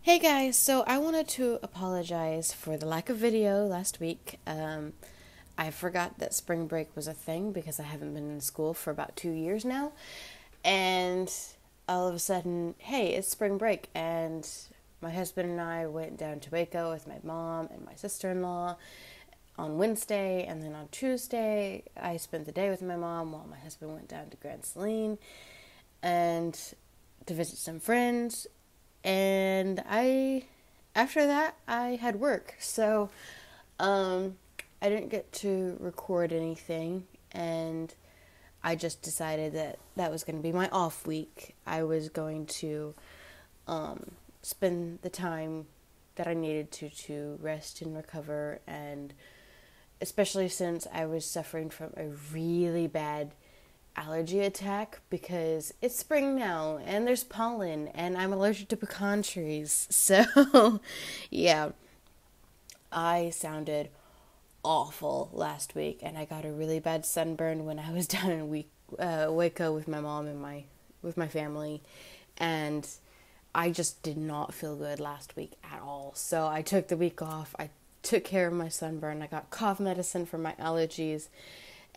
Hey guys, so I wanted to apologize for the lack of video last week. I forgot that spring break was a thing because I haven't been in school for about 2 years now. And all of a sudden, hey, it's spring break. And my husband and I went down to Waco with my mom and my sister-in-law on Wednesday. And then on Tuesday, I spent the day with my mom while my husband went down to Grand Saline and to visit some friends. And after that, I had work. So, I didn't get to record anything. And I just decided that that was going to be my off week. I was going to, spend the time that I needed to rest and recover. And especially since I was suffering from a really bad allergy attack because it's spring now and there's pollen and I'm allergic to pecan trees. So, yeah, I sounded awful last week and I got a really bad sunburn when I was down in Waco with my mom and with my family, and I just did not feel good last week at all. So I took the week off. I took care of my sunburn. I got cough medicine for my allergies,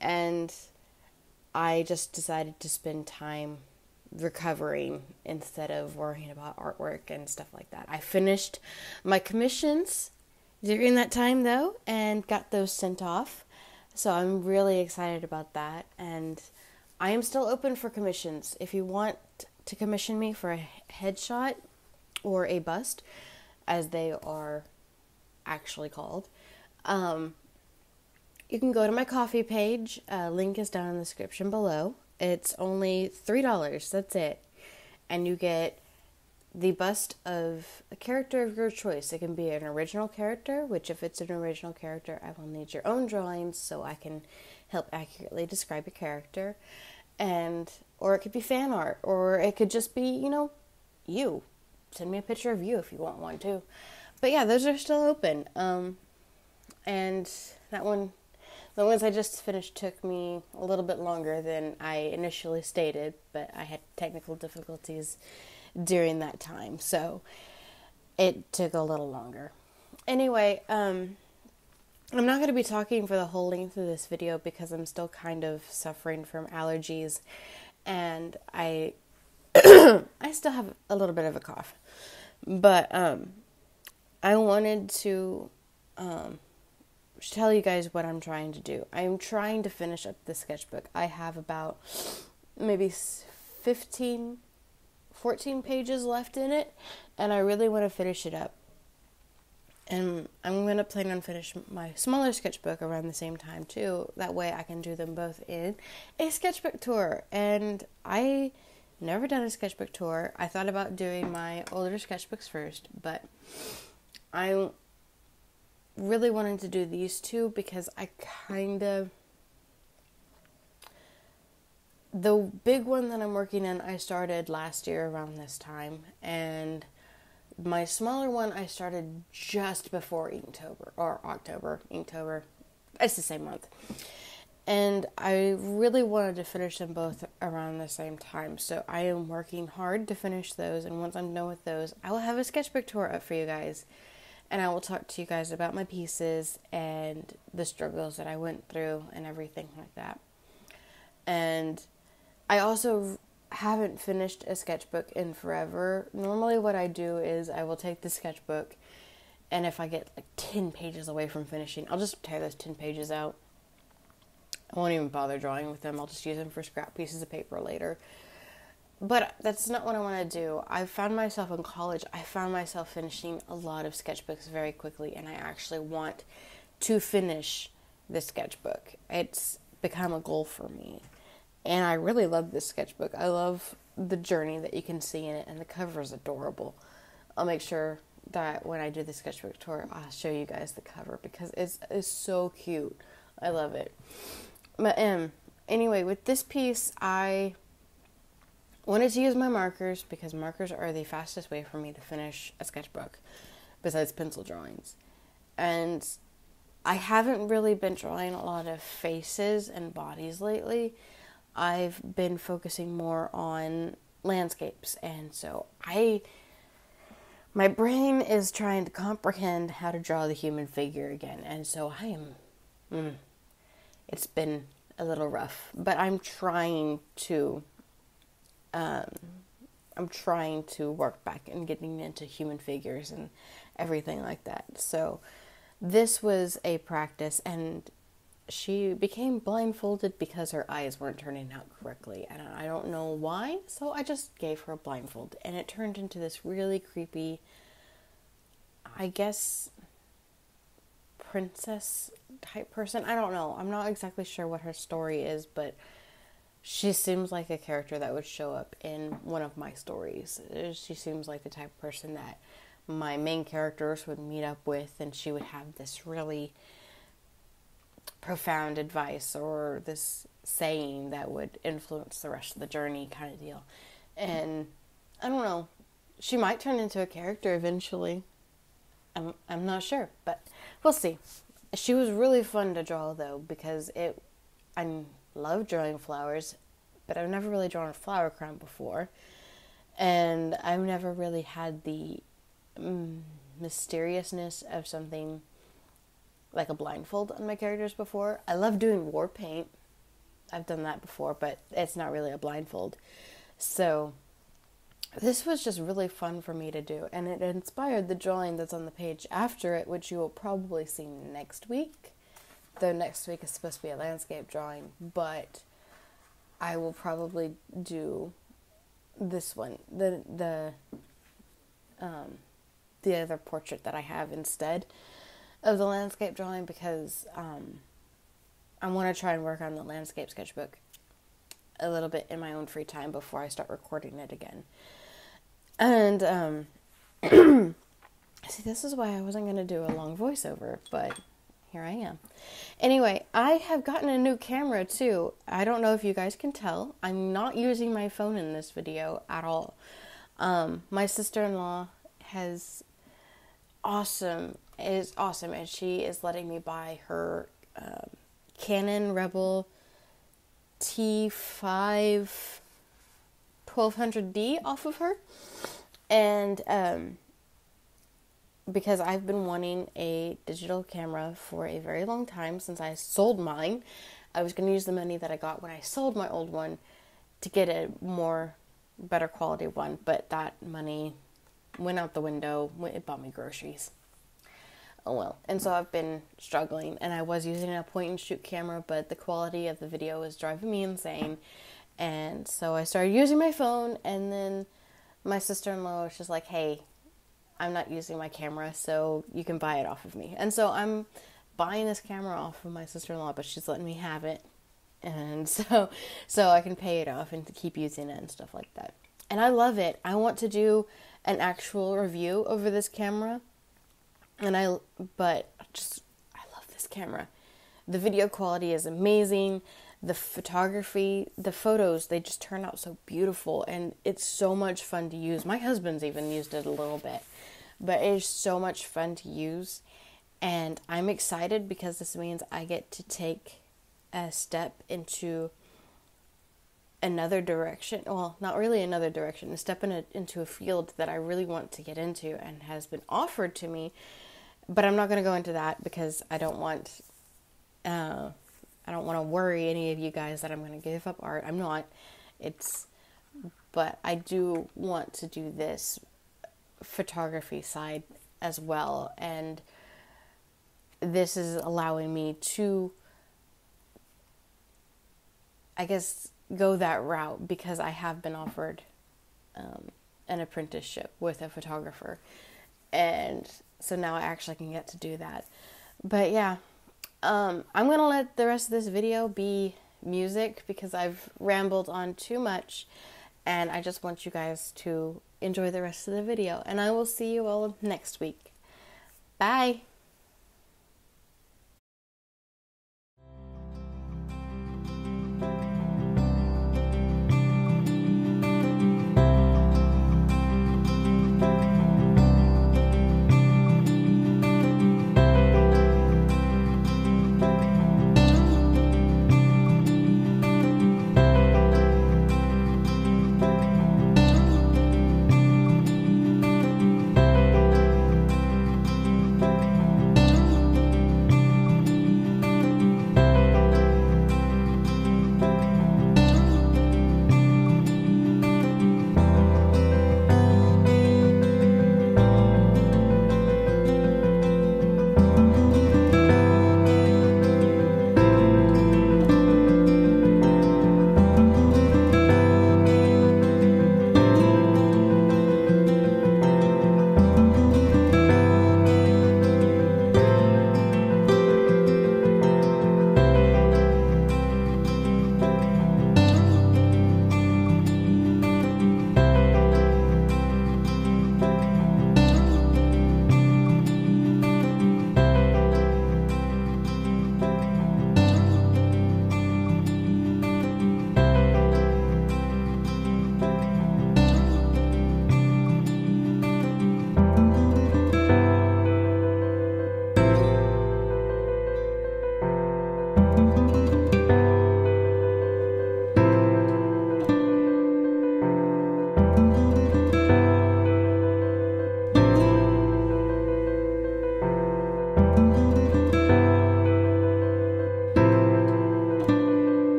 and I just decided to spend time recovering instead of worrying about artwork and stuff like that. I finished my commissions during that time, though, and got those sent off. So I'm really excited about that. And I am still open for commissions. If you want to commission me for a headshot or a bust, as they are actually called, you can go to my Ko-fi page. Link is down in the description below. It's only $3. That's it. And you get the bust of a character of your choice. It can be an original character, which if it's an original character, I will need your own drawings so I can help accurately describe a character. Or it could be fan art, or it could just be, you. Send me a picture of you if you want one too. But yeah, those are still open. And that one, the ones I just finished took me a little bit longer than I initially stated, but I had technical difficulties during that time, so it took a little longer. Anyway, I'm not going to be talking for the whole length of this video because I'm still kind of suffering from allergies, and I still have a little bit of a cough. But I wanted to tell you guys what I'm trying to do. I'm trying to finish up the sketchbook. I have about maybe 14 pages left in it, and I really want to finish it up. And I'm going to plan on finishing my smaller sketchbook around the same time too. That way I can do them both in a sketchbook tour. And I never done a sketchbook tour. I thought about doing my older sketchbooks first, but I really wanted to do these two because the big one that I'm working in, I started last year around this time, and my smaller one I started just before Inktober. It's the same month. And I really wanted to finish them both around the same time, so I am working hard to finish those, and once I'm done with those, I will have a sketchbook tour up for you guys. And I will talk to you guys about my pieces and the struggles that I went through and everything like that. And I also haven't finished a sketchbook in forever. Normally what I do is I will take the sketchbook, and if I get like 10 pages away from finishing, I'll just tear those 10 pages out. I won't even bother drawing with them. I'll just use them for scrap pieces of paper later. But that's not what I want to do. I found myself in college, I found myself finishing a lot of sketchbooks very quickly, and I actually want to finish the sketchbook. It's become a goal for me. And I really love this sketchbook. I love the journey that you can see in it, and the cover is adorable. I'll make sure that when I do the sketchbook tour, I'll show you guys the cover because it's so cute. I love it. But anyway, with this piece, I wanted to use my markers because markers are the fastest way for me to finish a sketchbook besides pencil drawings. And I haven't really been drawing a lot of faces and bodies lately. I've been focusing more on landscapes, and so I my brain is trying to comprehend how to draw the human figure again. And so it's been a little rough, but I'm trying to work back and getting into human figures and everything like that. So this was a practice, and she became blindfolded because her eyes weren't turning out correctly, and I don't know why, so I just gave her a blindfold, and it turned into this really creepy, I guess, princess type person. I don't know. I'm not exactly sure what her story is, but she seems like a character that would show up in one of my stories. She seems like the type of person that my main characters would meet up with, and she would have this really profound advice or this saying that would influence the rest of the journey, kind of deal. And I don't know, she might turn into a character eventually. I'm not sure, but we'll see. She was really fun to draw though, because I love drawing flowers, but I've never really drawn a flower crown before, and I've never really had the mysteriousness of something like a blindfold on my characters before. I love doing war paint. I've done that before, but it's not really a blindfold. So this was just really fun for me to do, and it inspired the drawing that's on the page after it, which you will probably see next week. Though next week is supposed to be a landscape drawing, but I will probably do this one, the other portrait that I have instead of the landscape drawing, because I want to try and work on the landscape sketchbook a little bit in my own free time before I start recording it again. And see, this is why I wasn't going to do a long voiceover, but here I am. Anyway, I have gotten a new camera too. I don't know if you guys can tell. I'm not using my phone in this video at all. My sister-in-law is awesome, and she is letting me buy her Canon Rebel T5 1200D off of her. And because I've been wanting a digital camera for a very long time, since I sold mine. I was going to use the money that I got when I sold my old one to get a better quality one, but that money went out the window. It bought me groceries. Oh well. And so I've been struggling, and I was using a point and shoot camera, but the quality of the video was driving me insane. And so I started using my phone, and then my sister-in-law was just like, hey, I'm not using my camera, so you can buy it off of me. And so I'm buying this camera off of my sister-in-law, but she's letting me have it. And so I can pay it off and to keep using it and stuff like that. And I love it. I want to do an actual review over this camera. But I love this camera. The video quality is amazing. The photography, the photos, they just turn out so beautiful, and it's so much fun to use. My husband's even used it a little bit, but it is so much fun to use, and I'm excited because this means I get to take a step into another direction. Well, not really another direction, a step into a field that I really want to get into and has been offered to me, but I'm not going to go into that because I don't want to worry any of you guys that I'm going to give up art. I'm not. But I do want to do this photography side as well. And this is allowing me to, I guess, go that route because I have been offered an apprenticeship with a photographer. And so now I actually can get to do that. But yeah. I'm going to let the rest of this video be music because I've rambled on too much, and I just want you guys to enjoy the rest of the video, and I will see you all next week. Bye!